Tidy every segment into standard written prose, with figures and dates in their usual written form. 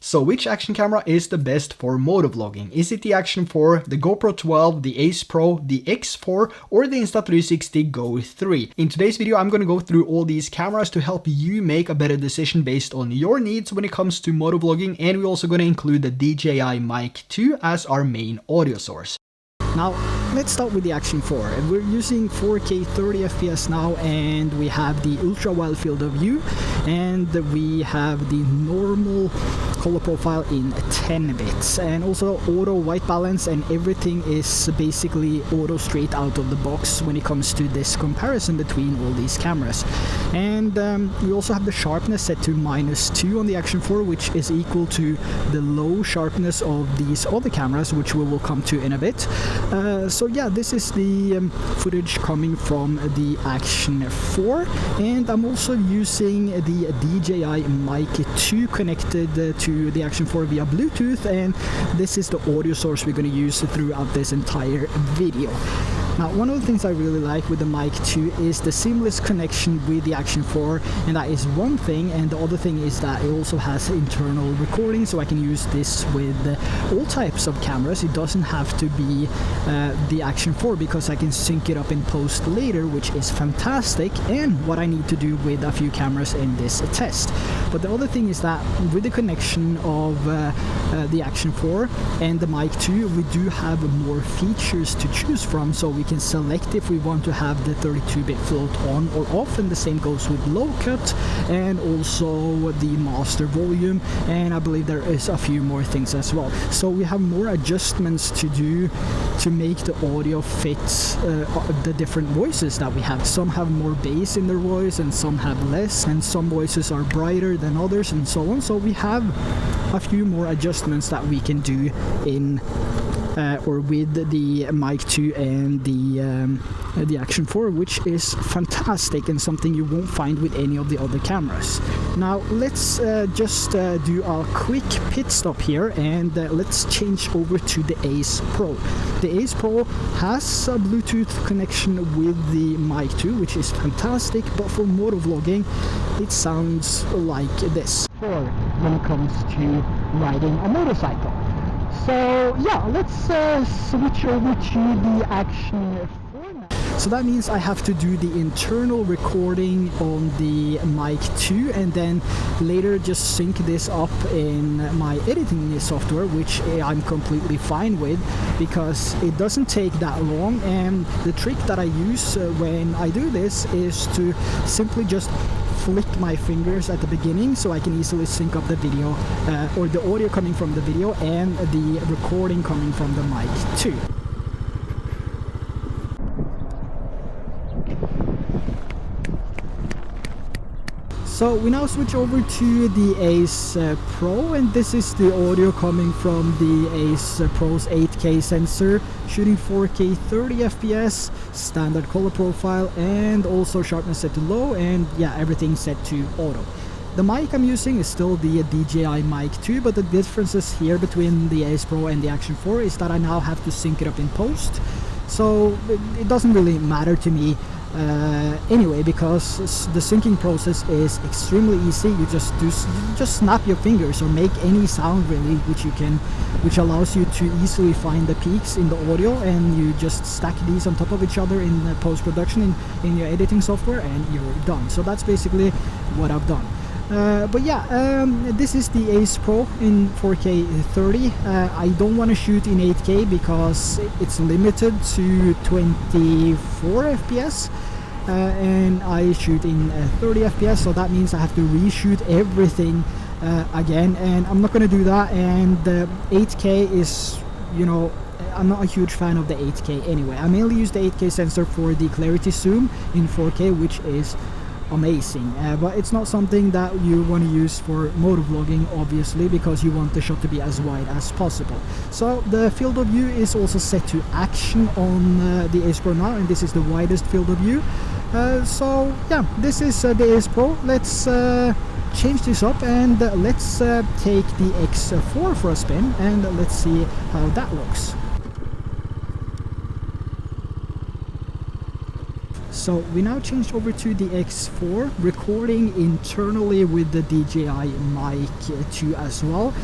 So which action camera is the best for motovlogging? Is it the Action4, the GoPro12, the Ace Pro, the X4, or the Insta360 Go 3? In today's video, I'm going to go through all these cameras to help you make a better decision based on your needs when it comes to motovlogging, and we're also going to include the DJI Mic 2 as our main audio source. Now, let's start with the Action4, and we're using 4K 30 FPS now, and we have the ultra wide field of view, and we have the normal color profile in 10 bits, and also auto white balance, and everything is basically auto straight out of the box when it comes to this comparison between all these cameras. And we also have the sharpness set to -2 on the Action4, which is equal to the low sharpness of these other cameras, which we will come to in a bit. So yeah, this is the footage coming from the Action4, and I'm also using the DJI Mic 2 connected to the Action4 via Bluetooth, and this is the audio source we're going to use throughout this entire video. Now, one of the things I really like with the Mic 2 is the seamless connection with the Action4, and that is one thing, and the other thing is that it also has internal recording, so I can use this with all types of cameras. It doesn't have to be the Action4, because I can sync it up in post later, which is fantastic, and what I need to do with a few cameras in this test. But the other thing is that with the connection of the Action4 and the Mic 2, we do have more features to choose from, so we can select if we want to have the 32-bit float on or off, and the same goes with low cut and also the master volume, and I believe there is a few more things as well. So we have more adjustments to do to make the audio fit the different voices that we have. Some have more bass in their voice and some have less, and some voices are brighter than others and so on. So we have a few more adjustments that we can do in or with the Mic 2 and the Action4, which is fantastic and something you won't find with any of the other cameras. Now let's just do a quick pit stop here, and let's change over to the Ace Pro. The Ace Pro has a Bluetooth connection with the Mic 2, which is fantastic, but for motovlogging it sounds like this, or when it comes to riding a motorcycle. So yeah, let's switch over to the Action4 now. So that means I have to do the internal recording on the Mic 2, and then later just sync this up in my editing software, which I'm completely fine with because it doesn't take that long. And the trick that I use when I do this is to simply just flick my fingers at the beginning, so I can easily sync up the video or the audio coming from the video and the recording coming from the Mic 2. So we now switch over to the Ace Pro, and this is the audio coming from the Ace Pro's 8K sensor, shooting 4K 30 FPS, standard color profile, and also sharpness set to low, and yeah, everything set to auto. The mic I'm using is still the DJI Mic 2, but the differences here between the Ace Pro and the Action4 is that I now have to sync it up in post. So it doesn't really matter to me anyway, because the syncing process is extremely easy. You just snap your fingers or make any sound really, which allows you to easily find the peaks in the audio, and you just stack these on top of each other in post-production in your editing software, and you're done. So that's basically what I've done. But yeah, this is the Ace Pro in 4K 30. I don't want to shoot in 8K because it's limited to 24 FPS, and I shoot in 30 FPS, so that means I have to reshoot everything again, and I'm not going to do that. And 8K is, you know, I'm not a huge fan of the 8K anyway. I mainly use the 8K sensor for the clarity zoom in 4K, which is amazing, but it's not something that you want to use for motovlogging, obviously, because you want the shot to be as wide as possible. So the field of view is also set to action on the Ace Pro now, and this is the widest field of view. So yeah, this is the Ace Pro. Let's change this up, and let's take the X4 for a spin, and let's see how that looks. So we now changed over to the X4, recording internally with the DJI mic 2 as well.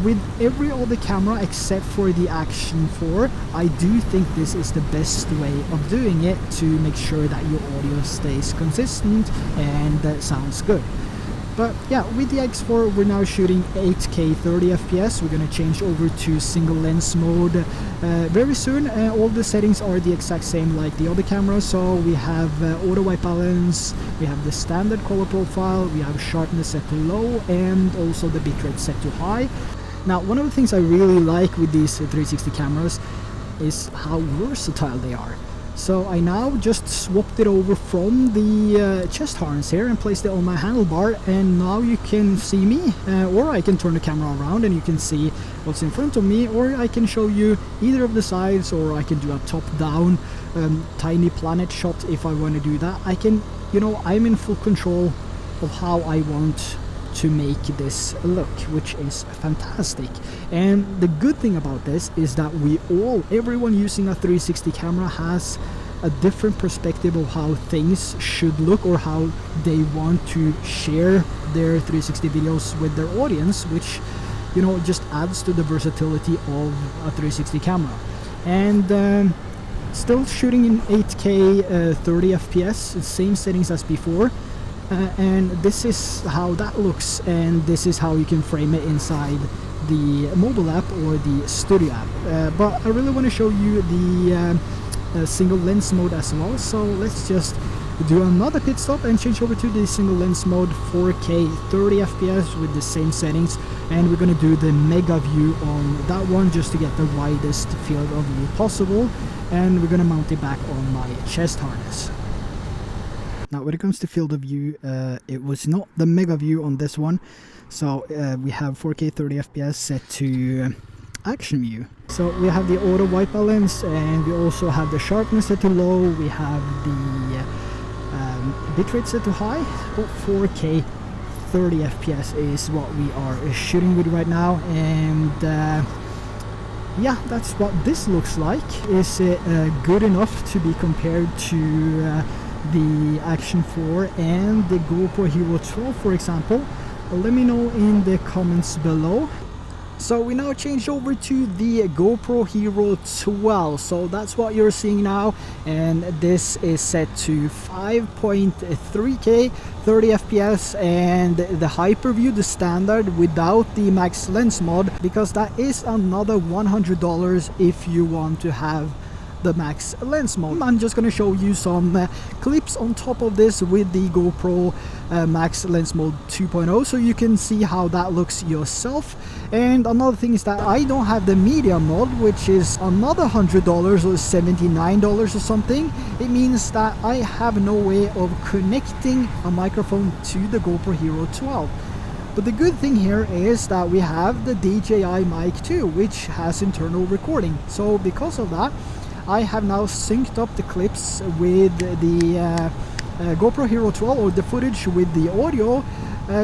With every other camera except for the Action4, I do think this is the best way of doing it to make sure that your audio stays consistent and sounds good. But yeah, with the X4 we're now shooting 8K 30 FPS. We're gonna change over to single lens mode very soon. All the settings are the exact same like the other cameras. So we have auto white balance, we have the standard color profile, we have sharpness set to low, and also the bitrate set to high. Now, one of the things I really like with these 360 cameras is how versatile they are. So I now just swapped it over from the chest harness here and placed it on my handlebar, and now you can see me, or I can turn the camera around and you can see what's in front of me, or I can show you either of the sides, or I can do a top-down tiny planet shot if I want to do that. I can, you know, I'm in full control of how I want to make this look, which is fantastic. And the good thing about this is that everyone using a 360 camera has a different perspective of how things should look, or how they want to share their 360 videos with their audience, which, you know, just adds to the versatility of a 360 camera. And still shooting in 8K 30 FPS, same settings as before. And this is how that looks, and this is how you can frame it inside the mobile app or the studio app. But I really want to show you the single lens mode as well, so let's just do another pit stop and change over to the single lens mode 4K 30 FPS with the same settings, and we're going to do the mega view on that one just to get the widest field of view possible, and we're going to mount it back on my chest harness. Now when it comes to field of view, it was not the mega view on this one, so we have 4K 30 FPS set to action view. So we have the auto white balance, and we also have the sharpness set to low, we have the bitrate set to high, but 4K 30 FPS is what we are shooting with right now. And yeah, that's what this looks like. Is it good enough to be compared to the Action4 and the GoPro12, for example? Let me know in the comments below. So we now change over to the GoPro12, so that's what you're seeing now, and this is set to 5.3K 30 FPS and the hyper view, the standard without the max lens mod, because that is another $100 if you want to have the max lens mode. I'm just gonna show you some clips on top of this with the GoPro max lens mode 2.0, so you can see how that looks yourself. And another thing is that I don't have the media mode, which is another $100 or $79 or something. It means that I have no way of connecting a microphone to the GoPro Hero 12. But the good thing here is that we have the DJI mic 2, which has internal recording. So because of that, I have now synced up the clips with the GoPro Hero 12, or the footage with the audio,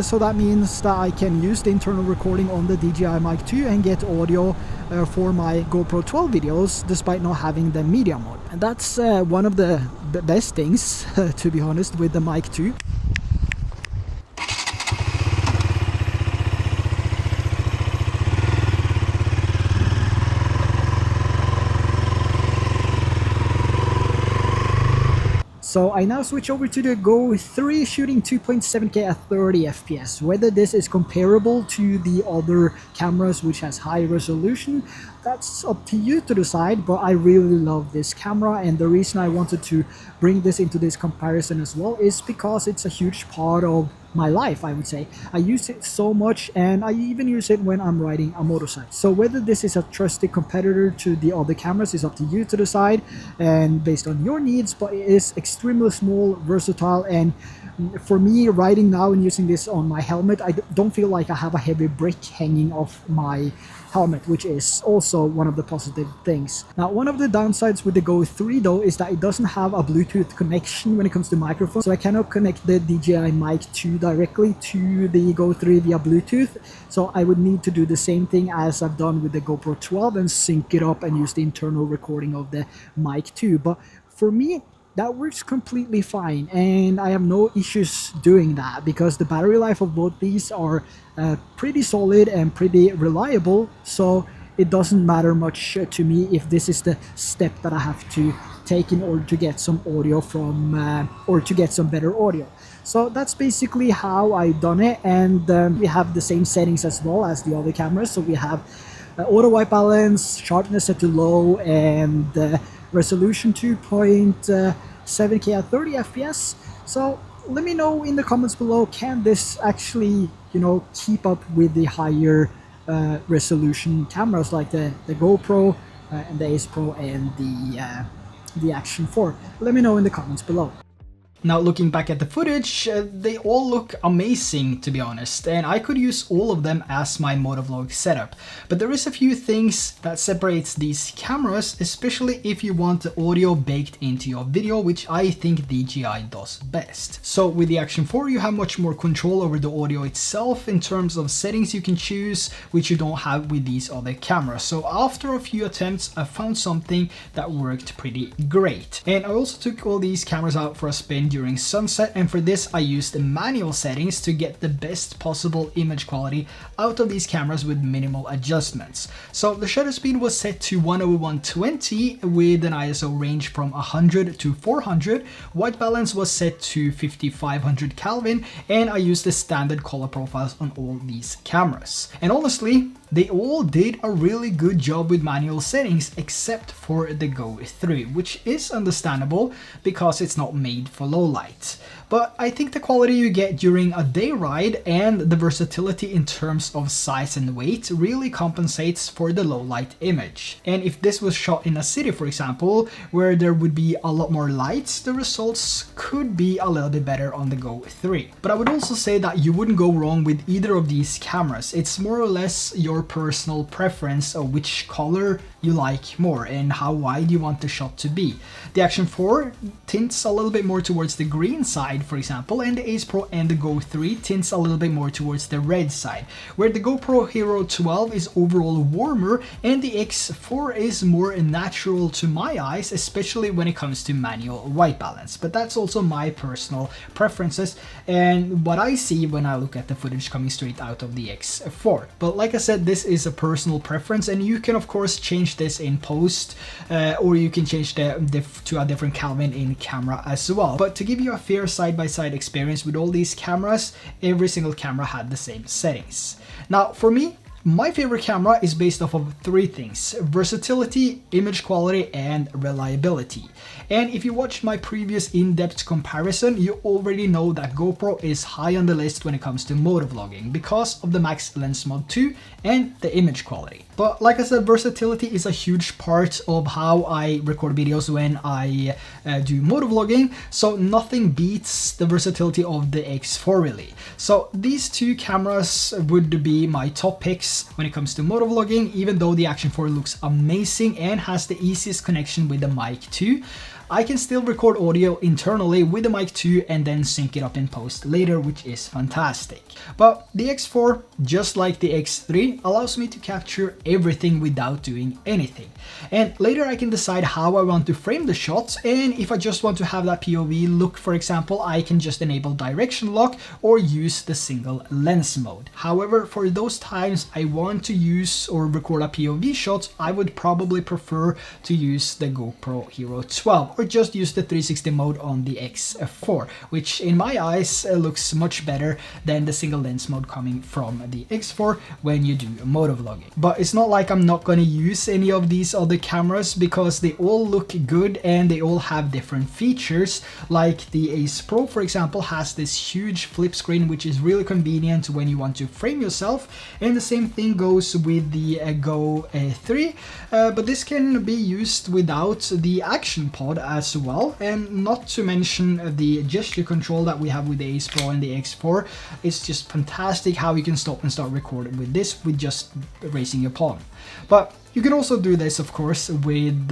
so that means that I can use the internal recording on the DJI mic 2 and get audio for my GoPro 12 videos despite not having the media mode. And that's one of the best things to be honest with the mic 2. So I now switch over to the Go 3, shooting 2.7K at 30 FPS. Whether this is comparable to the other cameras which has high resolution, that's up to you to decide, but I really love this camera, and the reason I wanted to bring this into this comparison as well is because it's a huge part of my life, I would say. I use it so much, and I even use it when I'm riding a motorcycle. So whether this is a trusted competitor to the other cameras is up to you to decide, and based on your needs, but it is extremely small, versatile, and for me, riding now and using this on my helmet, I don't feel like I have a heavy brick hanging off my helmet, which is also one of the positive things. Now, one of the downsides with the Go 3 though is that it doesn't have a Bluetooth connection when it comes to microphone, so I cannot connect the DJI mic 2 directly to the Go 3 via Bluetooth. So I would need to do the same thing as I've done with the GoPro 12 and sync it up and use the internal recording of the mic 2. But for me, that works completely fine, and I have no issues doing that because the battery life of both these are pretty solid and pretty reliable. So it doesn't matter much to me if this is the step that I have to take in order to get some audio from or to get some better audio. So that's basically how I done it, and we have the same settings as well as the other cameras. So we have auto white balance, sharpness set to low, and resolution 2.7K at 30 FPS. So let me know in the comments below, can this actually, keep up with the higher resolution cameras like the GoPro and the Ace Pro and the Action 4? Let me know in the comments below. Now looking back at the footage, they all look amazing, to be honest, and I could use all of them as my MOTOVLOG setup. But there is a few things that separates these cameras, especially if you want the audio baked into your video, which I think DJI does best. So with the Action 4 you have much more control over the audio itself in terms of settings you can choose, which you don't have with these other cameras. So after a few attempts I found something that worked pretty great. And I also took all these cameras out for a spin during sunset, and for this I used the manual settings to get the best possible image quality out of these cameras with minimal adjustments. So the shutter speed was set to 1/120 with an ISO range from 100 to 400, white balance was set to 5500 Kelvin, and I used the standard color profiles on all these cameras. And honestly, they all did a really good job with manual settings except for the Go3, which is understandable because it's not made for low light. But I think the quality you get during a day ride and the versatility in terms of size and weight really compensates for the low light image. And if this was shot in a city, for example, where there would be a lot more lights, the results could be a little bit better on the Go3. But I would also say that you wouldn't go wrong with either of these cameras. It's more or less your personal preference of which color you like more and how wide you want the shot to be. The Action 4 tints a little bit more towards the green side, for example, and the Ace Pro and the Go3 tints a little bit more towards the red side, where the GoPro Hero 12 is overall warmer and the X4 is more natural to my eyes, especially when it comes to manual white balance. But that's also my personal preferences and what I see when I look at the footage coming straight out of the X4. But like I said, this is a personal preference, and you can of course change this in post, or you can change to a different Kelvin in camera as well. But to give you a fair side-by-side experience with all these cameras, every single camera had the same settings. Now for me, my favorite camera is based off of three things: versatility, image quality, and reliability. And if you watched my previous in-depth comparison, you already know that GoPro is high on the list when it comes to motovlogging because of the max lens mod 2 and the image quality. But like I said, versatility is a huge part of how I record videos when I do motovlogging, so nothing beats the versatility of the X4 really. So these two cameras would be my top picks when it comes to motovlogging, even though the Action 4 looks amazing and has the easiest connection with the mic 2. I can still record audio internally with the mic 2 and then sync it up in post later, which is fantastic. But the X4, just like the X3, allows me to capture everything without doing anything. And later I can decide how I want to frame the shots, and if I just want to have that POV look, for example, I can just enable direction lock or use the single lens mode. However, for those times I want to use or record a POV shot, I would probably prefer to use the GoPro Hero 12 or just use the 360 mode on the X4, which in my eyes looks much better than the single lens mode coming from the X4 when you do motovlogging. But it's not like I'm not going to use any of these other cameras because they all look good and they all have different features. Like the Ace Pro, for example, has this huge flip screen, which is really convenient when you want to frame yourself, and the same thing goes with the Go3, but this can be used without the action pod as well, and not to mention the gesture control that we have with the Ace Pro and the X4. It's just fantastic how you can stop and start recording with this with just raising your palm. But You can also do this, of course, with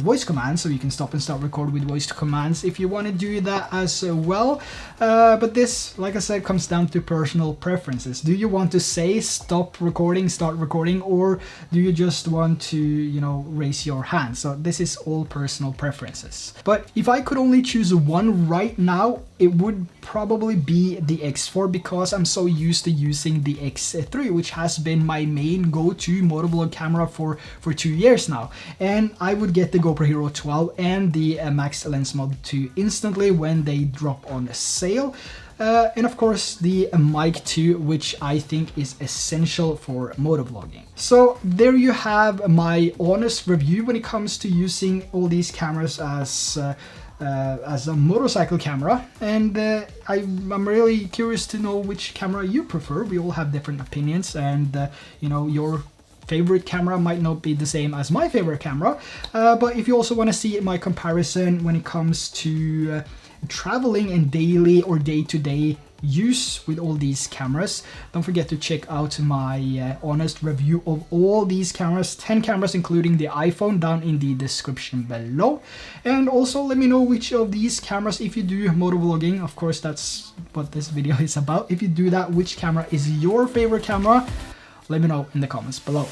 voice commands, so you can stop and start record with voice commands if you want to do that as well. But this, like I said, comes down to personal preferences. Do you want to say stop recording, start recording, or do you just want to, you know, raise your hand? So this is all personal preferences. But if I could only choose one right now, it would probably be the X4, because I'm so used to using the X3, which has been my main go-to motovlog camera for 2 years now. And I would get the GoPro Hero 12 and the Max Lens Mod 2 instantly when they drop on sale. And of course the Mic 2, which I think is essential for motovlogging. So there you have my honest review when it comes to using all these cameras as a motorcycle camera, and I'm really curious to know which camera you prefer. We all have different opinions, and you know, your favorite camera might not be the same as my favorite camera, but if you also want to see my comparison when it comes to traveling and daily or day-to-day use with all these cameras, don't forget to check out my honest review of all these cameras, 10 cameras including the iPhone, down in the description below. And also let me know which of these cameras, if you do motovlogging, of course that's what this video is about, if you do that, which camera is your favorite camera? Let me know in the comments below.